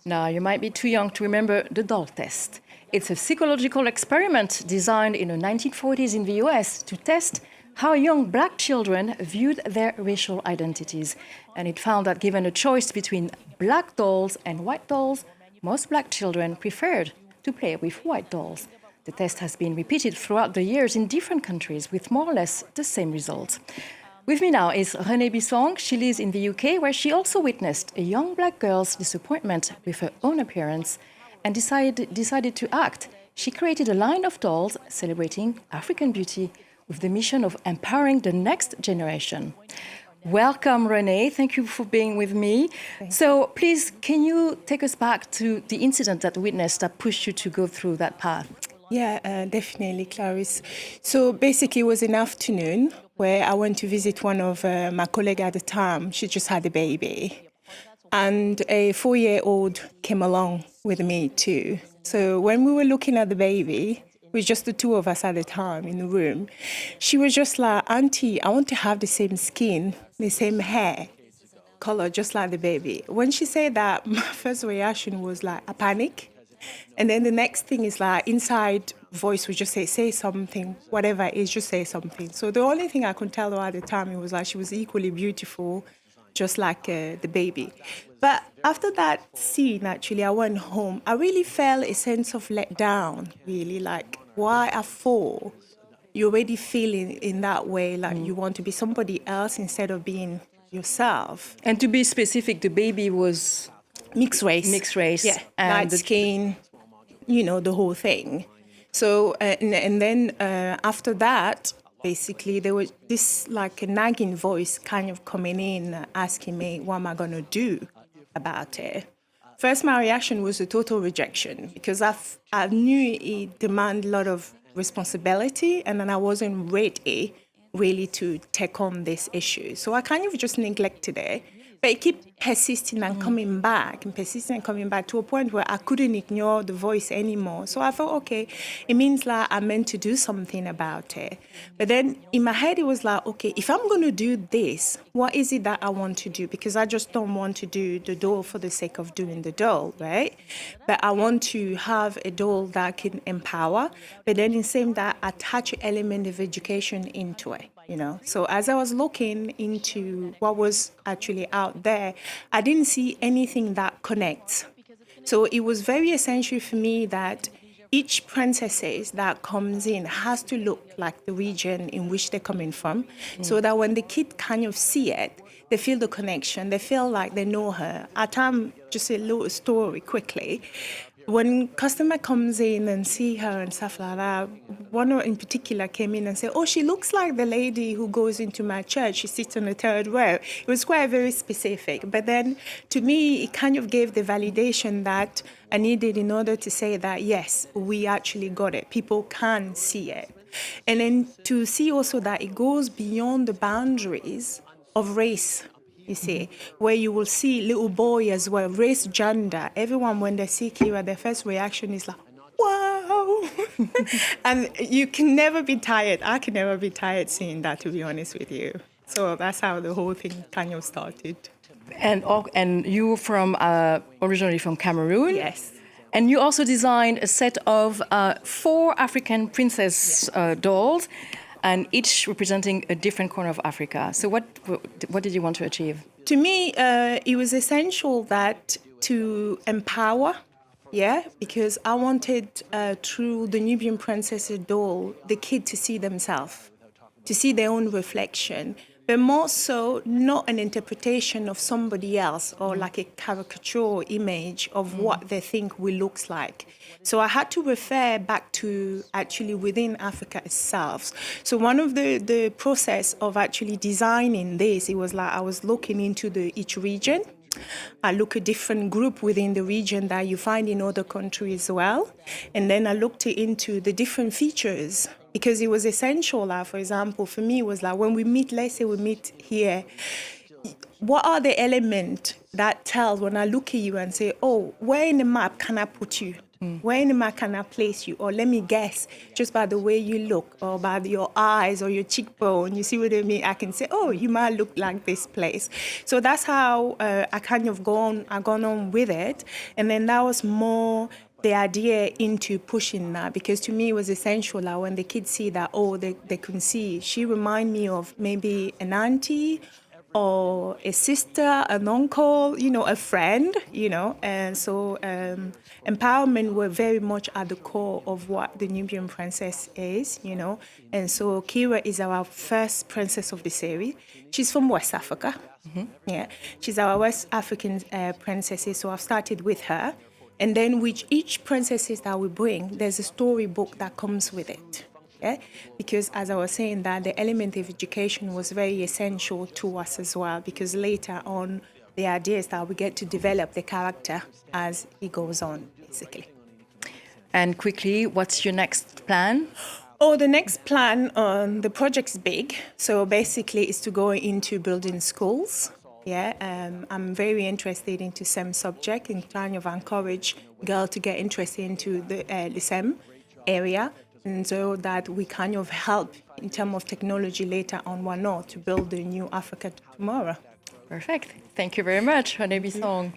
Now, you might be too young to remember the doll test. It's a psychological experiment designed in the 1940s in the US to test how young black children viewed their racial identities. And it found that given a choice between black dolls and white dolls, most black children preferred to play with white dolls. The test has been repeated throughout the years in different countries with more or less the same results. With me now is Rene Bissohong. She lives in the UK, where she also witnessed a young black girl's disappointment with her own appearance and decided to act. She created a line of dolls celebrating African beauty with the mission of empowering the next generation. Welcome, Renee. Thank you for being with me. So please, can you take us back to the incident that witnessed that pushed you to go through that path? Yeah, definitely, Clarisse. So basically, it was an afternoon where I went to visit one of my colleagues at the time. She just had a baby. And a 4-year-old came along with me too. So when we were looking at the baby, it was just the two of us at the time in the room, she was just like, Auntie, I want to have the same skin, the same hair color, just like the baby. When she said that, my first reaction was like a panic. And then the next thing is like inside voice would just say something, whatever it is, just say something. So the only thing I could tell her at the time, it was like she was equally beautiful, just like the baby. But after that scene, actually, I went home. I really felt a sense of letdown, really, like why at 4, you're already feeling in that way, like you want to be somebody else instead of being yourself. And to be specific, the baby was Mixed race. Mixed race. Yeah, and light skin, the whole thing. So, and then after that, basically, there was this like a nagging voice kind of coming in, asking me, what am I going to do about it? First, my reaction was a total rejection because I knew it demanded a lot of responsibility and then I wasn't ready really to take on this issue. So I kind of just neglected it. But it kept persisting and coming back and persisting and coming back to a point where I couldn't ignore the voice anymore. So I thought, okay, it means like I'm meant to do something about it. But then in my head, it was like, okay, if I'm going to do this, what is it that I want to do? Because I just don't want to do the doll for the sake of doing the doll, right? But I want to have a doll that can empower, but then in the same that attach an element of education into it. So as I was looking into what was actually out there, I didn't see anything that connects. So it was very essential for me that each princess that comes in has to look like the region in which they're coming from, so that when the kid kind of see it, they feel the connection, they feel like they know her. At time, just a little story quickly. When customer comes in and see her and stuff like that, one in particular came in and said, oh, she looks like the lady who goes into my church. She sits on the 3rd row. It was quite very specific. But then to me, it kind of gave the validation that I needed in order to say that, yes, we actually got it. People can see it. And then to see also that it goes beyond the boundaries of race. You see, where you will see little boy as well, race, gender. Everyone, when they see Kira, their first reaction is like, wow. And you can never be tired. I can never be tired seeing that, to be honest with you. So that's how the whole thing kind of started. And you from originally from Cameroon? Yes. And you also designed a set of 4 African princess dolls, and each representing a different corner of Africa. So what did you want to achieve? To me, it was essential that to empower, because I wanted through the Nubian Princesses doll, the kid to see themselves, to see their own reflection, but more so not an interpretation of somebody else or like a caricature image of what they think we looks like. So I had to refer back to actually within Africa itself. So one of the process of actually designing this, it was like I was looking into each region. I look at different group within the region that you find in other countries as well. And then I looked into the different features because it was essential. For example, for me, it was like when we meet, let's say we meet here, what are the elements that tell when I look at you and say, oh, where in the map can I put you? Where can I place you? Or let me guess, just by the way you look, or by your eyes or your cheekbone, you see what I mean? I can say, oh, you might look like this place. So that's how I kind of gone on with it. And then that was more the idea into pushing that, because to me it was essential that when the kids see that, oh, they can see, she remind me of maybe an auntie or a sister, an uncle, a friend, and so empowerment were very much at the core of what the Nubian Princess is, and so Kira is our first princess of the series. She's from West Africa. Yeah, she's our West African princess, so I've started with her. And then with each princesses that we bring, there's a storybook that comes with it. Yeah? Because as I was saying, that the element of education was very essential to us as well, because later on, the idea is that we get to develop the character as it goes on, basically. And quickly, what's your next plan? Oh, the next plan, the project's big. So basically, it's to go into building schools. Yeah, I'm very interested into STEM subject and trying to encourage girls to get interested into the STEM area, and so that we kind of help in terms of technology later on, why not, to build the new Africa tomorrow. Perfect. Thank you very much, Rene Bissohong.